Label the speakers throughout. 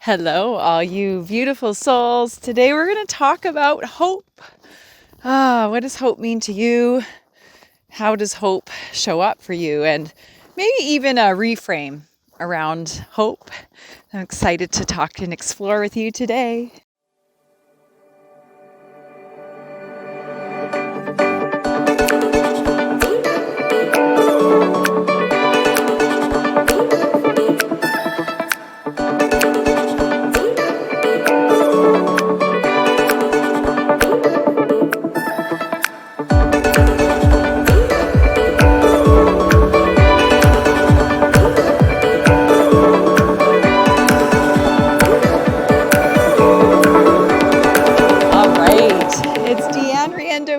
Speaker 1: Hello, all you beautiful souls. Today we're going to talk about hope. What does hope mean to you? How does hope show up for you? And maybe even a reframe around hope. I'm excited to talk and explore with you today.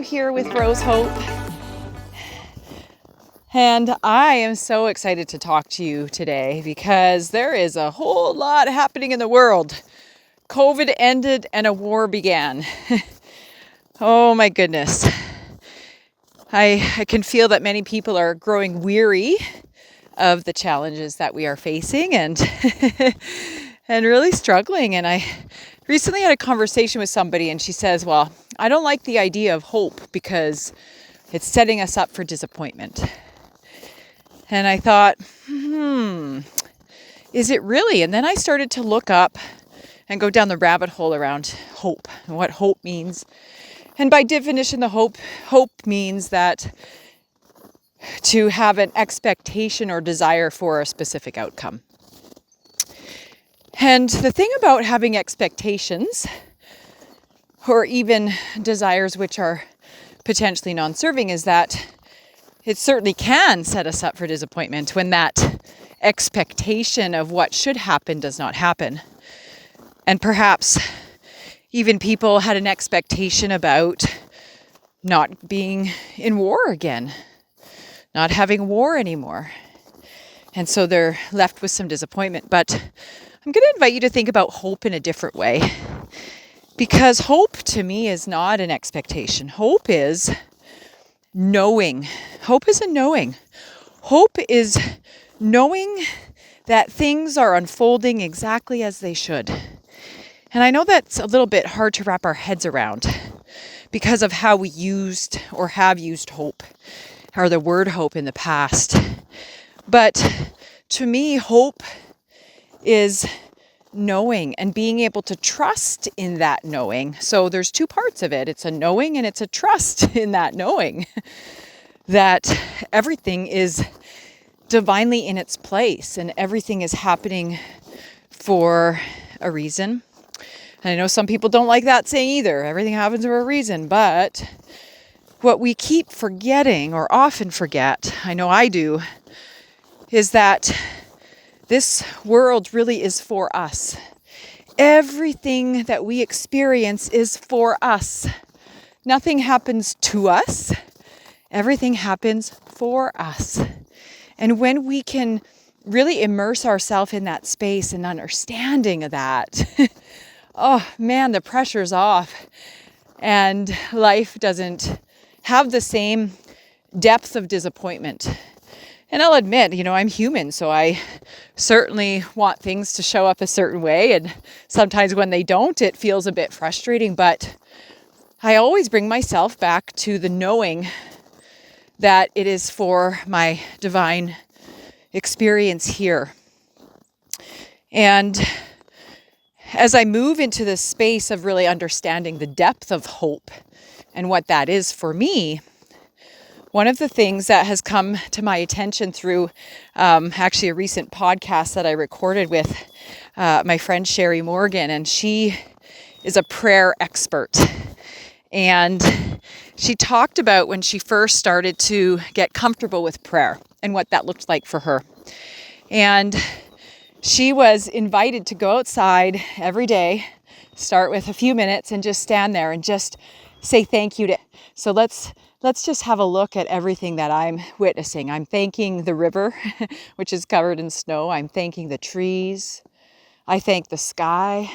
Speaker 1: Here with Rose Hope, and I am so excited to talk to you today because there is a whole lot happening in the world. COVID ended and a war began. Oh my goodness. I can feel that many people are growing weary of the challenges that we are facing and and really struggling. And I recently had a conversation with somebody and she says, well, I don't like the idea of hope because it's setting us up for disappointment. And I thought, is it really? And then I started to look up and go down the rabbit hole around hope and what hope means. And by definition, the hope means that to have an expectation or desire for a specific outcome. And the thing about having expectations or even desires which are potentially non-serving is that it certainly can set us up for disappointment when that expectation of what should happen does not happen. And perhaps even people had an expectation about not being in war again, not having war anymore. And so they're left with some disappointment. But I'm going to invite you to think about hope in a different way. Because hope to me is not an expectation. Hope is knowing. Hope is a knowing. Hope is knowing that things are unfolding exactly as they should. And I know that's a little bit hard to wrap our heads around because of how we used or have used hope or the word hope in the past. But to me, hope is knowing and being able to trust in that knowing. So there's two parts of it. It's a knowing and it's a trust in that knowing that everything is divinely in its place and everything is happening for a reason. And I know some people don't like that saying either. Everything happens for a reason. But what we keep forgetting or often forget, I know I do, is that this world really is for us. Everything that we experience is for us. Nothing happens to us. Everything happens for us. And when we can really immerse ourselves in that space and understanding of that, oh man, the pressure's off. And life doesn't have the same depth of disappointment. And I'll admit, I'm human, so I certainly want things to show up a certain way. And sometimes when they don't, it feels a bit frustrating. But I always bring myself back to the knowing that it is for my divine experience here. And as I move into this space of really understanding the depth of hope and what that is for me, one of the things that has come to my attention through actually a recent podcast that I recorded with my friend Sherry Morgan, and she is a prayer expert. And she talked about when she first started to get comfortable with prayer and what that looked like for her. And she was invited to go outside every day, start with a few minutes and just stand there and just say thank you to. So let's just have a look at everything that I'm witnessing. I'm thanking the river, which is covered in snow. I'm thanking the trees. I thank the sky.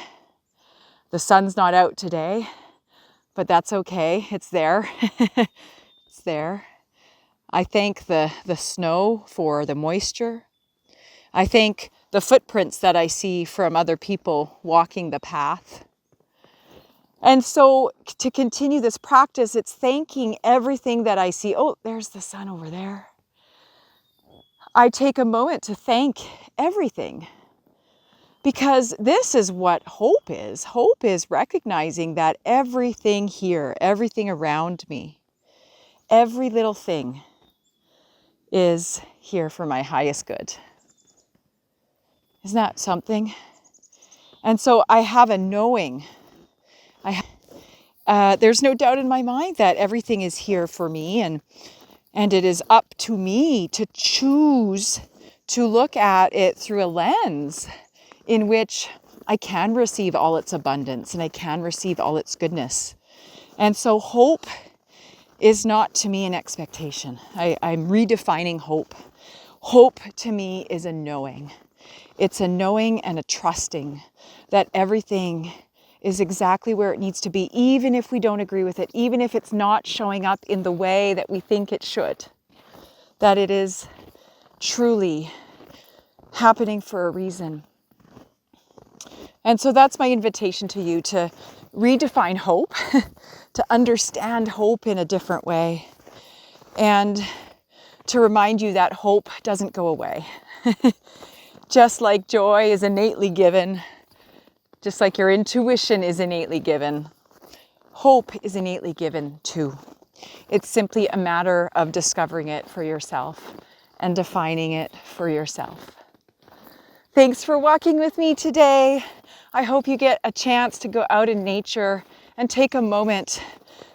Speaker 1: The sun's not out today, but that's okay. It's there. It's there. I thank the snow for the moisture. I thank the footprints that I see from other people walking the path. And so to continue this practice, it's thanking everything that I see. Oh, there's the sun over there. I take a moment to thank everything, because this is what hope is. Hope is recognizing that everything here, everything around me, every little thing is here for my highest good. Isn't that something? And so I have a knowing. There's no doubt in my mind that everything is here for me, and it is up to me to choose to look at it through a lens in which I can receive all its abundance and I can receive all its goodness. And so hope is not to me an expectation. I'm redefining hope. Hope to me is a knowing. It's a knowing and a trusting that everything is exactly where it needs to be, even if we don't agree with it, even if it's not showing up in the way that we think it should, that it is truly happening for a reason. And so that's my invitation to you, to redefine hope, to understand hope in a different way, and to remind you that hope doesn't go away. Just like joy is innately given, just like your intuition is innately given, hope is innately given too. It's simply a matter of discovering it for yourself and defining it for yourself. Thanks for walking with me today. I hope you get a chance to go out in nature and take a moment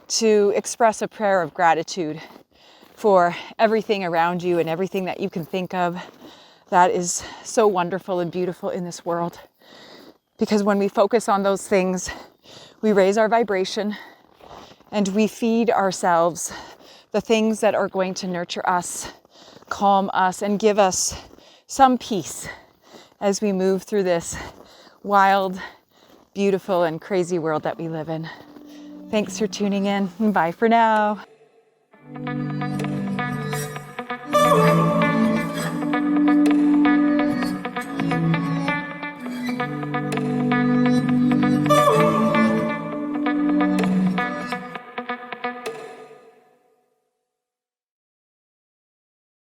Speaker 1: to express a prayer of gratitude for everything around you and everything that you can think of that is so wonderful and beautiful in this world. Because when we focus on those things, we raise our vibration and we feed ourselves the things that are going to nurture us, calm us, and give us some peace as we move through this wild, beautiful, and crazy world that we live in. Thanks for tuning in. Bye for now.